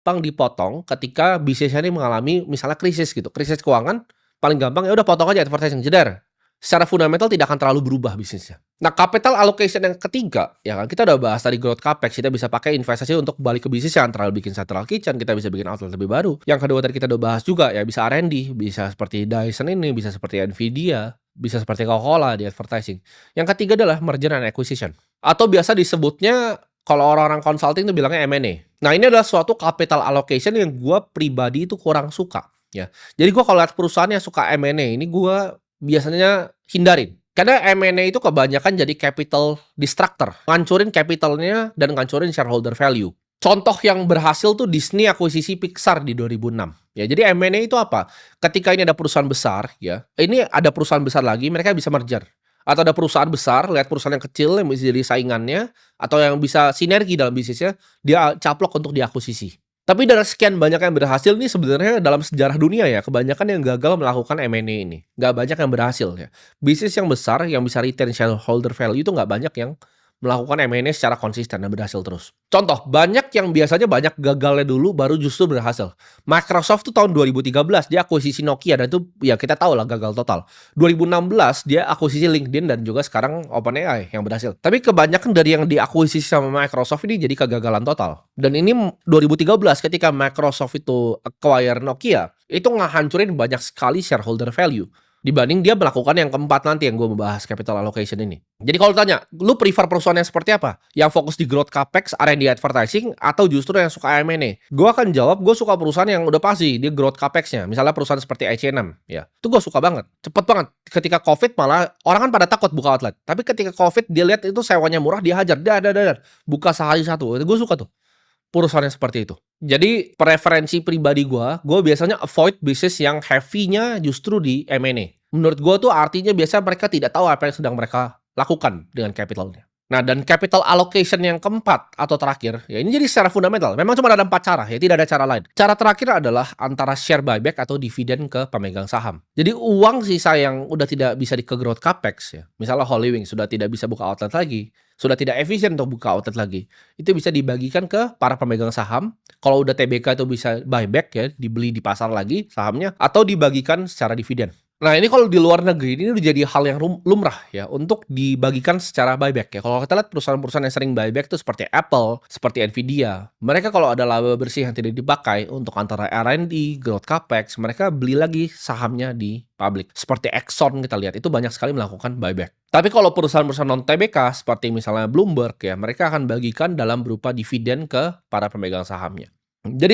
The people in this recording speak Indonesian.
gampang dipotong ketika bisnisnya ini mengalami misalnya krisis gitu, krisis keuangan, paling gampang ya udah potong aja advertising, jeder. Secara fundamental tidak akan terlalu berubah bisnisnya. Nah, capital allocation yang ketiga, ya kan, kita udah bahas tadi growth capex, kita bisa pakai investasi untuk balik ke bisnis yang terlalu bikin central kitchen, kita bisa bikin outlet lebih baru. Yang kedua tadi kita udah bahas juga, ya bisa R&D, bisa seperti Dyson ini, bisa seperti Nvidia, bisa seperti Coca-Cola di advertising. Yang ketiga adalah merger and acquisition. Atau biasa disebutnya kalau orang-orang consulting itu bilangnya M&A. Nah, ini adalah suatu capital allocation yang gua pribadi itu kurang suka, ya. Jadi gua kalau lihat perusahaan yang suka M&A ini gua biasanya hindarin. Karena M&A itu kebanyakan jadi capital distractor, ngancurin capitalnya dan ngancurin shareholder value. Contoh yang berhasil tuh Disney akuisisi Pixar di 2006. Ya, jadi M&A itu apa? Ketika ini ada perusahaan besar, ya, ini ada perusahaan besar lagi, mereka bisa merger. Atau ada perusahaan besar, lihat perusahaan yang kecil yang bisa jadi saingannya, atau yang bisa sinergi dalam bisnisnya, dia caplok untuk diakuisisi. Tapi dari sekian banyak yang berhasil nih sebenarnya dalam sejarah dunia ya, kebanyakan yang gagal melakukan M&A ini. Nggak banyak yang berhasil ya. Bisnis yang besar yang bisa retain shareholder value itu nggak banyak yang melakukan M&A secara konsisten dan berhasil terus. Contoh, banyak yang biasanya banyak gagalnya dulu baru justru berhasil. Microsoft tuh tahun 2013 dia akuisisi Nokia dan itu ya kita tahu lah gagal total. 2016 dia akuisisi LinkedIn dan juga sekarang OpenAI yang berhasil. Tapi kebanyakan dari yang diakuisisi sama Microsoft ini jadi kegagalan total. Dan ini 2013 ketika Microsoft itu acquire Nokia, itu ngehancurin banyak sekali shareholder value. Dibanding dia melakukan yang keempat nanti yang gue membahas capital allocation ini. Jadi kalau tanya, lu prefer perusahaan yang seperti apa? Yang fokus di growth capex, R&D advertising, atau justru yang suka M&A? Gue akan jawab, gue suka perusahaan yang udah pasti, dia growth capexnya. Misalnya perusahaan seperti H&M, ya. Itu gue suka banget. Cepet banget. Ketika COVID malah, orang kan pada takut buka outlet. Tapi ketika COVID, dia lihat itu sewanya murah, dia hajar. Buka sehari satu. Gue suka tuh perusahaan yang seperti itu. Jadi preferensi pribadi gue biasanya avoid bisnis yang heavy-nya justru di M&A. Menurut gue tuh artinya biasa mereka tidak tahu apa yang sedang mereka lakukan dengan capitalnya. Nah, dan capital allocation yang keempat atau terakhir, ya ini jadi secara fundamental. Memang cuma ada 4 cara, ya tidak ada cara lain. Cara terakhir adalah antara share buyback atau dividen ke pemegang saham. Jadi uang sisa yang udah tidak bisa di ke growth capex ya. Misalnya Holy Wing sudah tidak bisa buka outlet lagi, sudah tidak efisien untuk buka outlet lagi. Itu bisa dibagikan ke para pemegang saham. Kalau udah TBK itu bisa buyback ya, dibeli di pasar lagi sahamnya atau dibagikan secara dividen. Nah, ini kalau di luar negeri ini udah jadi hal yang lumrah ya untuk dibagikan secara buyback ya. Kalau kita lihat perusahaan-perusahaan yang sering buyback itu seperti Apple, seperti Nvidia. Mereka kalau ada laba bersih yang tidak dipakai untuk antara R&D, growth capex, mereka beli lagi sahamnya di publik. Seperti Exxon kita lihat itu banyak sekali melakukan buyback. Tapi kalau perusahaan-perusahaan non TBK seperti misalnya Bloomberg ya, mereka akan bagikan dalam berupa dividen ke para pemegang sahamnya. Jadi